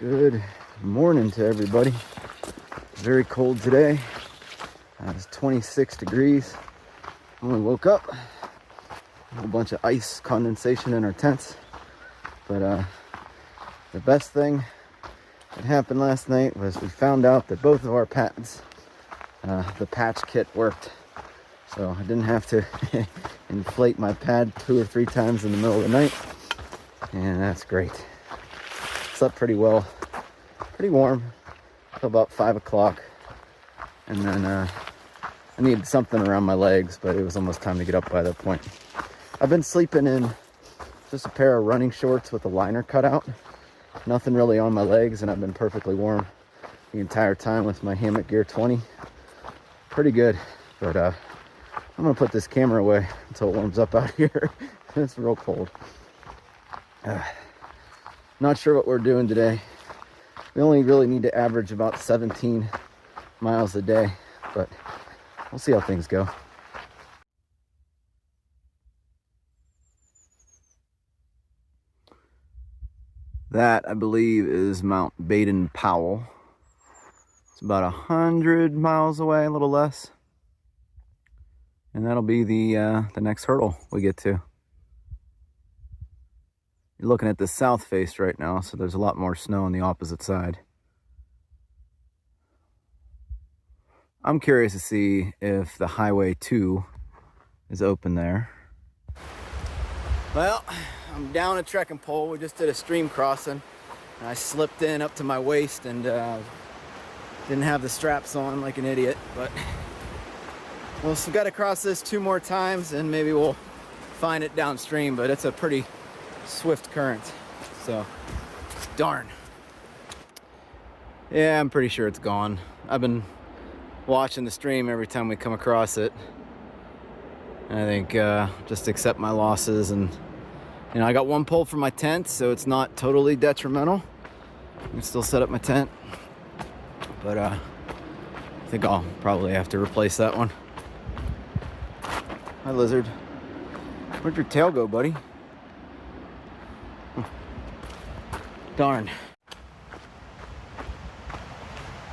Good morning to everybody. Very cold today. It's 26 degrees. When we woke up, a whole bunch of ice condensation in our tents. But the best thing that happened last night was we found out that both of our pads, the patch kit worked. So I didn't have to inflate my pad 2 or 3 times in the middle of the night. And that's great. Slept pretty well, pretty warm till about 5 o'clock. And then I needed something around my legs, but it was almost time to get up by that point. I've been sleeping in just a pair of running shorts with a liner cut out. Nothing really on my legs, and I've been perfectly warm the entire time with my Hammock Gear 20. Pretty good, but I'm gonna put this camera away until it warms up out here. It's real cold. Not sure what we're doing today. We only really need to average about 17 miles a day, but we'll see how things go. That, I believe, is Mount Baden-Powell. It's about 100 miles away, a little less. And that'll be the next hurdle we get to. You're looking at the south face right now, so there's a lot more snow on the opposite side. I'm curious to see if the Highway 2 is open there. Well, I'm down a trekking pole. We just did a stream crossing, and I slipped in up to my waist and didn't have the straps on like an idiot. But we'll got to cross this 2 more times, and maybe we'll find it downstream. But it's a pretty swift current, so darn. Yeah, I'm pretty sure it's gone. I've been watching the stream every time we come across it. And I think just accept my losses, and you know, I got 1 pole for my tent, so it's not totally detrimental. I can still set up my tent, but I think I'll probably have to replace that one. Hi, lizard. Where'd your tail go, buddy? Darn.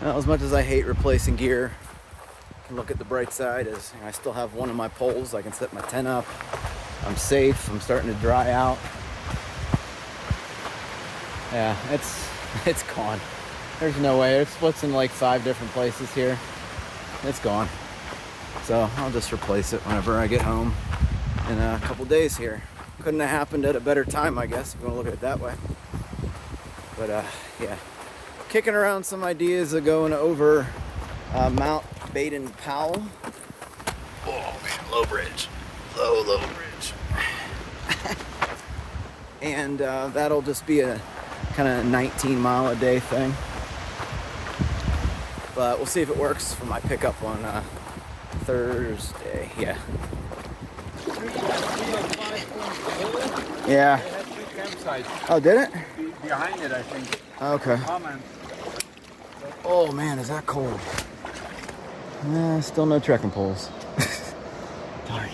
Well, as much as I hate replacing gear, I can look at the bright side as I still have one of my poles. I can set my tent up. I'm safe. I'm starting to dry out. Yeah, it's gone. There's no way. It splits in like 5 different places here. It's gone. So I'll just replace it whenever I get home in a couple days here. Couldn't have happened at a better time, I guess, if you want to look at it that way. But yeah, kicking around some ideas of going over Mount Baden-Powell. Oh man, low bridge, low bridge. And that'll just be a kind of 19-mile-a-day thing. But we'll see if it works for my pickup on Thursday. Yeah. Yeah. They had 2 campsites. Oh, did it? Behind it, I think. Okay. Oh man, is that cold? Still no trekking poles. Darn.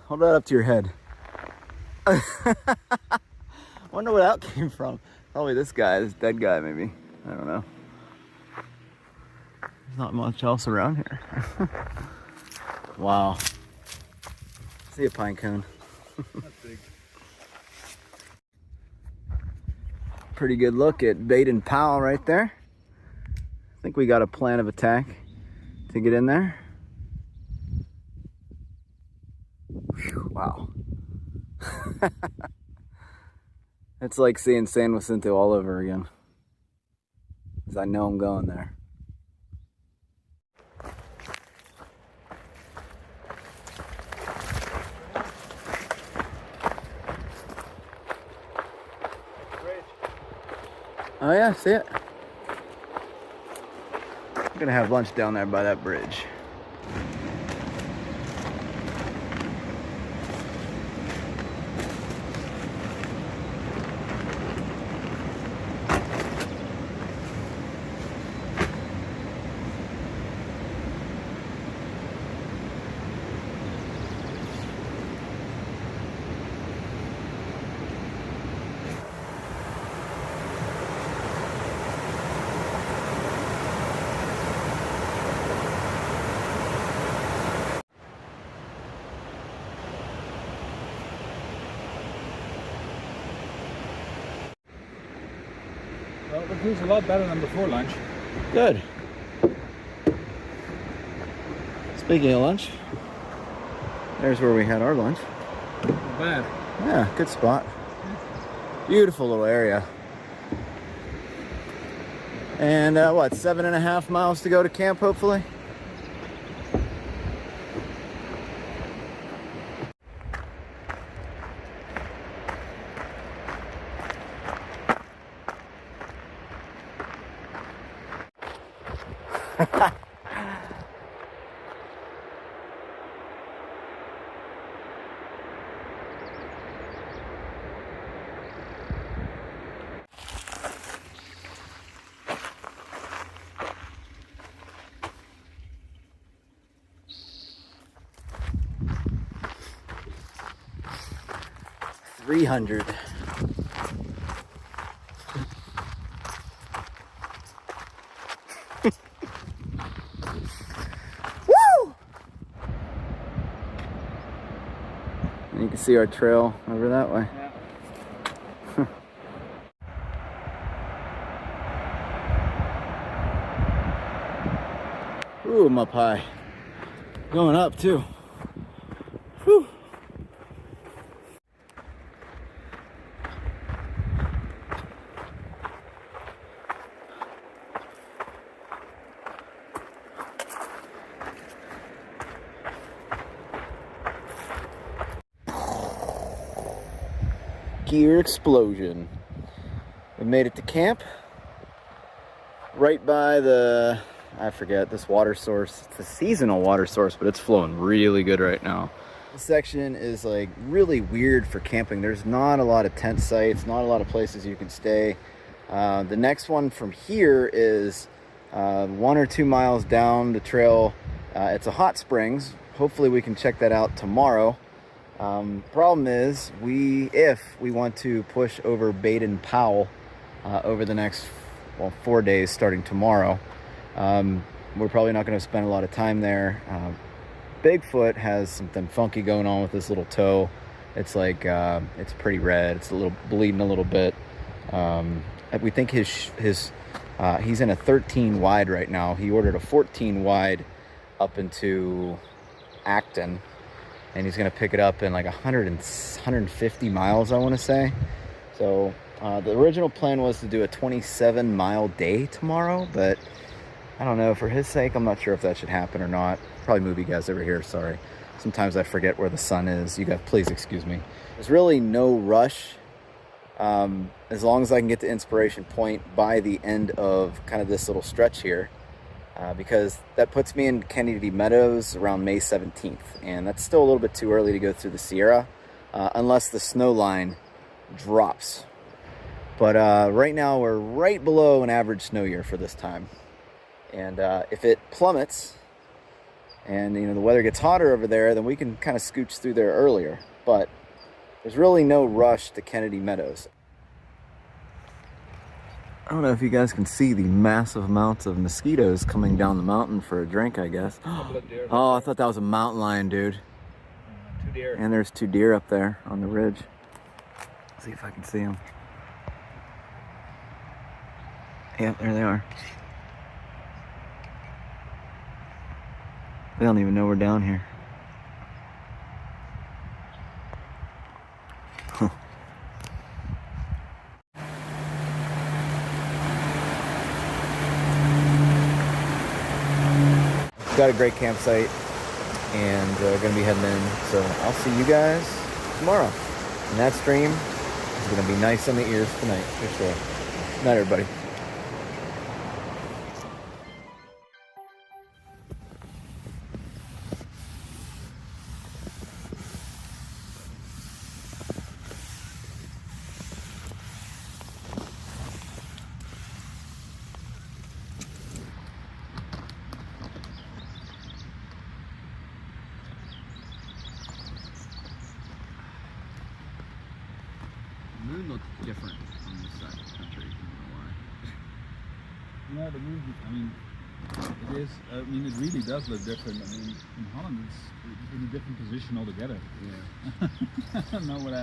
Hold that up to your head. Wonder where that came from. Probably this guy, this dead guy maybe. I don't know. There's not much else around here. Wow. See a pine cone. That's big. Pretty good look at Baden-Powell right there. I think we got a plan of attack to get in there. Whew, wow. It's like seeing San Jacinto all over again. Because I know I'm going there. Oh yeah, see it? I'm gonna have lunch down there by that bridge. feels a lot better than before lunch. Good. Speaking of lunch, there's where we had our lunch. Not bad. Yeah, good spot. Beautiful little area. And what, 7.5 miles to go to camp, hopefully? $300. Woo! And you can see our trail over that way. Yeah. Ooh, I'm up high. Going up too. Whew. Gear explosion. We made it to camp. Right by the, I forget, this water source. It's a seasonal water source, but it's flowing really good right now. This section is like really weird for camping. There's not a lot of tent sites, not a lot of places you can stay. The next one from here is 1 or 2 miles down the trail. It's a hot springs. Hopefully we can check that out tomorrow. Problem is, if we want to push over Baden Powell over the next 4 days starting tomorrow, we're probably not going to spend a lot of time there. Bigfoot has something funky going on with this little toe. It's like it's pretty red. It's a little bleeding a little bit. We think he's in a 13 wide right now. He ordered a 14 wide up into Acton, and he's going to pick it up in like 150 miles, I want to say. So the original plan was to do a 27-mile day tomorrow, but I don't know, for his sake, I'm not sure if that should happen or not. Probably move you guys over here, sorry. Sometimes I forget where the sun is. You guys, please excuse me. There's really no rush. As long as I can get to Inspiration Point by the end of kind of this little stretch here. Because that puts me in Kennedy Meadows around May 17th. And that's still a little bit too early to go through the Sierra, unless the snow line drops. But right now we're right below an average snow year for this time. And if it plummets and the weather gets hotter over there, then we can kind of scooch through there earlier. But there's really no rush to Kennedy Meadows. I don't know if you guys can see the massive amounts of mosquitoes coming down the mountain for a drink, I guess. Oh, I thought that was a mountain lion, dude. 2 deer. And there's 2 deer up there on the ridge. Let's see if I can see them. Yep, there they are. They don't even know we're down here. Got a great campsite, and gonna be heading in. So I'll see you guys tomorrow. And that stream is gonna be nice on the ears tonight, for sure. Good night, everybody. The moon looks different on this side of the country. I don't know why. No, the moon, I mean, it is, it really does look different. I mean, in Holland it's in a different position altogether. Yeah. I don't know what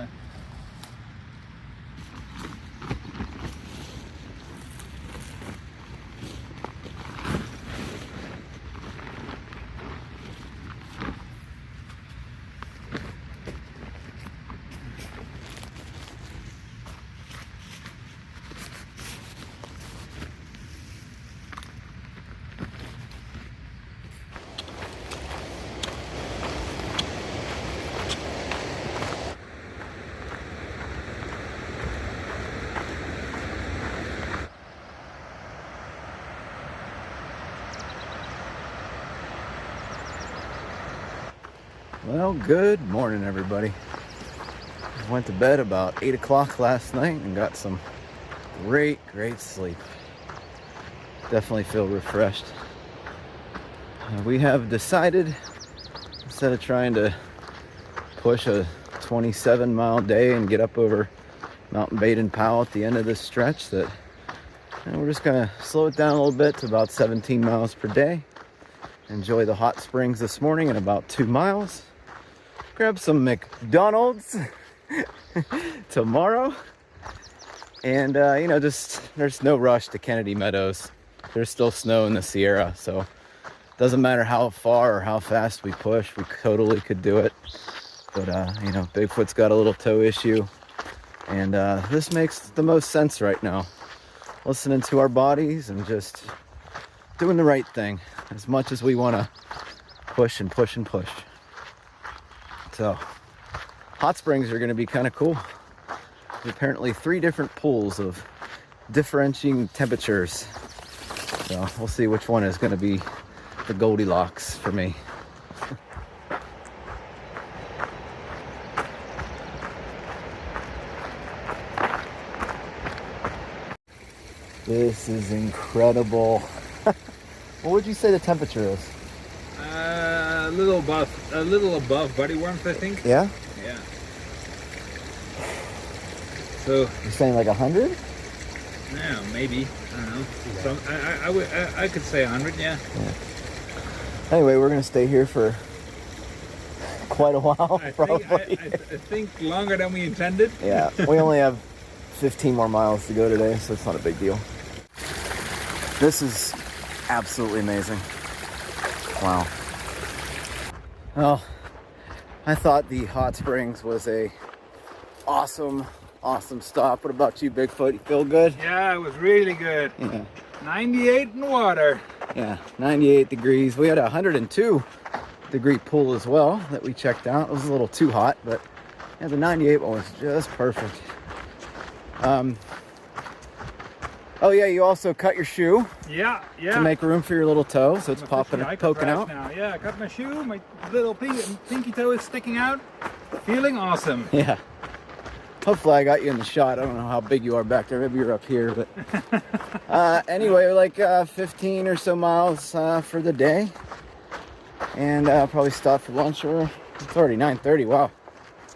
Well, good morning, everybody. I went to bed about 8 o'clock last night and got some great sleep. Definitely feel refreshed. We have decided, instead of trying to push a 27-mile day and get up over Mountain Baden-Powell at the end of this stretch, that we're just gonna slow it down a little bit to about 17 miles per day. Enjoy the hot springs this morning in about 2 miles. Grab some McDonald's tomorrow. And, just there's no rush to Kennedy Meadows. There's still snow in the Sierra, so doesn't matter how far or how fast we push, we totally could do it. But, Bigfoot's got a little toe issue. And this makes the most sense right now. Listening to our bodies and just doing the right thing as much as we want to push and push and push. So, hot springs are going to be kind of cool. There's apparently 3 different pools of differentiating temperatures. So, we'll see which one is going to be the Goldilocks for me. This is incredible. What would you say the temperature is? A little above body warmth, I think. Yeah? Yeah. So You're saying like 100? yeah, maybe. I don't know. So I could say 100. Yeah. Anyway, we're gonna stay here for quite a while, I probably. think longer than we intended. Yeah, we only have 15 more miles to go today, so it's not a big deal. This is absolutely amazing. Wow. Well, I thought the hot springs was a awesome stop. What about you, Bigfoot? You feel good? Yeah, it was really good. Yeah. 98 in water. Yeah, 98 degrees. We had a 102 degree pool as well that we checked out. It was a little too hot, but yeah, the 98 one was just perfect. Oh yeah, you also cut your shoe Yeah. to make room for your little toe, so it's poking out. Now. Yeah, I cut my shoe. My little pinky toe is sticking out. Feeling awesome. Yeah. Hopefully I got you in the shot. I don't know how big you are back there. Maybe you're up here, but anyway, like 15 or so miles for the day, and probably stop for lunch. Or it's already 9:30. Wow.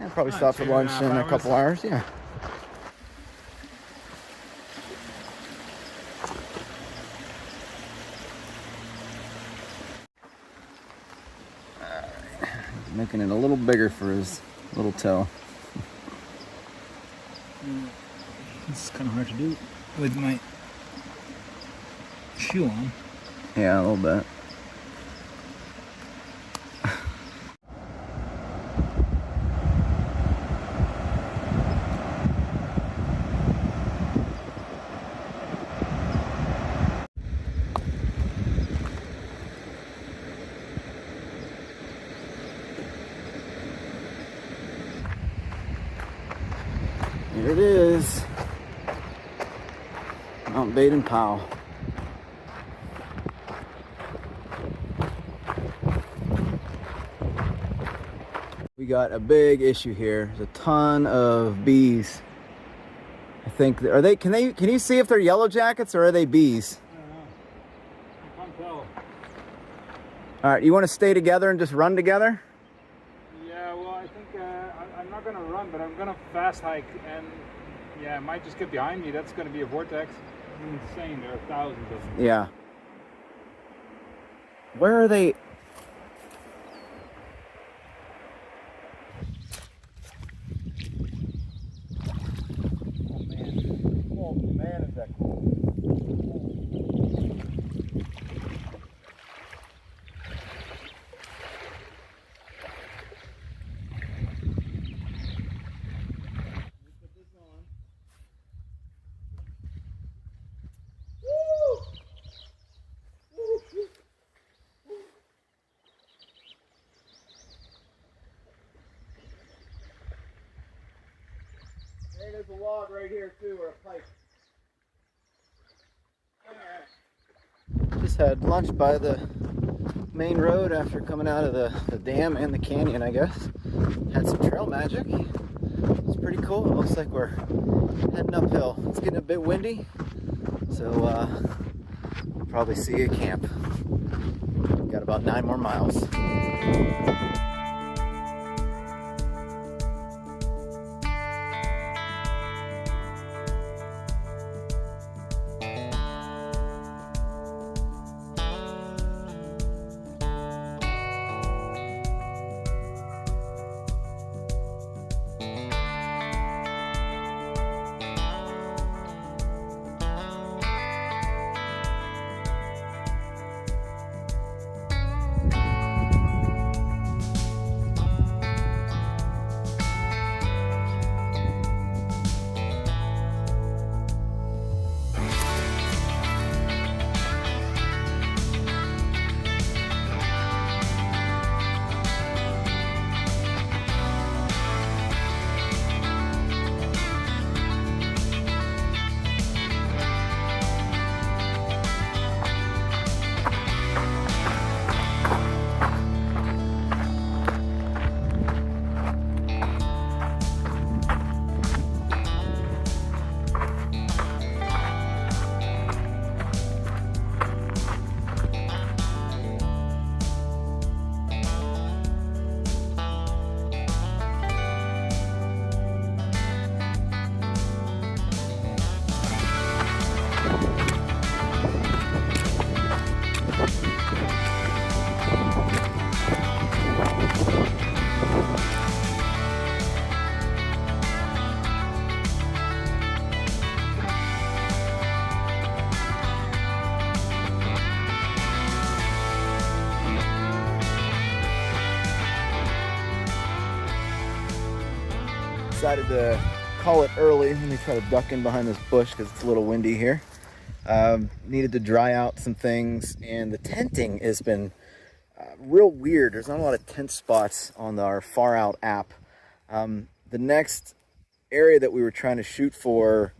Yeah, probably stop for lunch in a couple hours. Yeah. Making it a little bigger for his little toe. It's kind of hard to do with my shoe on. Yeah, a little bit. Here it is, Mount Baden-Powell. We got a big issue here. There's a ton of bees. I think are they? Can you see if they're yellow jackets or are they bees? I don't know. I can't tell. All right, you want to stay together and just run together? Yeah, well, I think I'm not gonna run, but I'm gonna fast hike, and yeah, it might just get behind me. That's gonna be a vortex. It's insane. There are thousands of them. Yeah. Where are they? Oh man, is that cool. Hey, there's a log right here too, or a pipe. Just had lunch by the main road after coming out of the dam and the canyon, I guess. Had some trail magic. It's pretty cool. It looks like we're heading uphill. It's getting a bit windy, so we'll probably see you at camp. Got about 9 more miles. Decided to call it early. Let me try to duck in behind this bush because it's a little windy here. Needed to dry out some things, and the tenting has been real weird. There's not a lot of tent spots on our Far Out app. The next area that we were trying to shoot for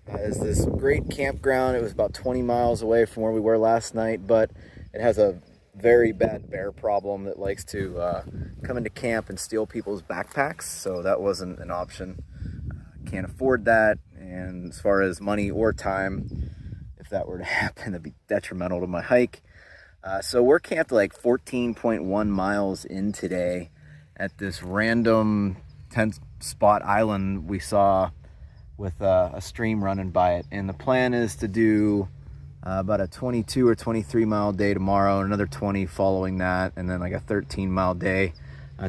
is this great campground. It was about 20 miles away from where we were last night, but it has a very bad bear problem that likes to come into camp and steal people's backpacks, so that wasn't an option. Can't afford that, and as far as money or time, if that were to happen, that'd be detrimental to my hike. So we're camped like 14.1 miles in today at this random 10 spot island we saw with a stream running by it, and the plan is to do about a 22 or 23 mile day tomorrow, another 20 following that, and then like a 13-mile day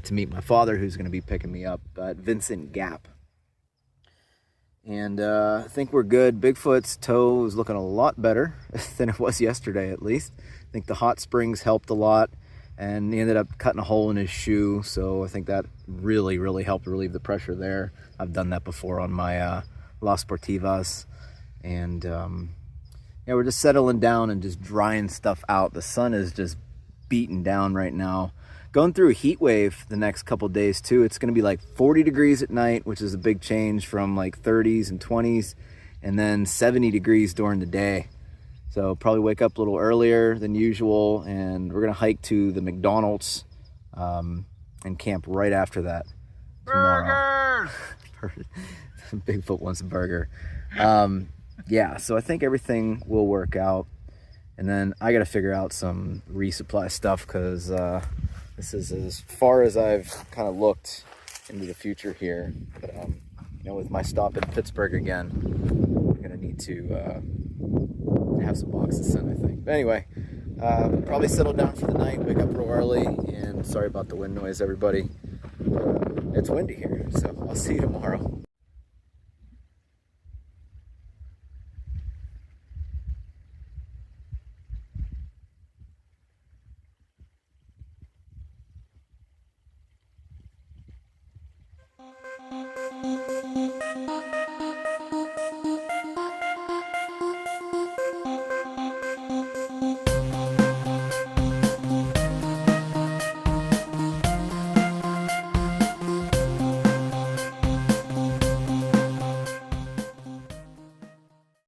to meet my father, who's going to be picking me up at Vincent Gap. And I think we're good. Bigfoot's toe is looking a lot better than it was yesterday, at least. I think the hot springs helped a lot, and he ended up cutting a hole in his shoe, so I think that really helped relieve the pressure there. I've done that before on my Las Sportivas, and yeah, we're just settling down and just drying stuff out. The sun is just beating down right now. Going through a heat wave the next couple days too. It's going to be like 40 degrees at night, which is a big change from like 30s and 20s, and then 70 degrees during the day. So probably wake up a little earlier than usual, and we're going to hike to the McDonald's and camp right after that tomorrow. Burgers! Bigfoot wants a burger. Yeah, so I think everything will work out, and then I got to figure out some resupply stuff, because this is as far as I've kind of looked into the future here. But you know, with my stop in Pittsburgh again, I'm gonna need to have some boxes sent, I think. But anyway, probably settle down for the night, wake up real early, and sorry about the wind noise, everybody. It's windy here, so I'll see you tomorrow.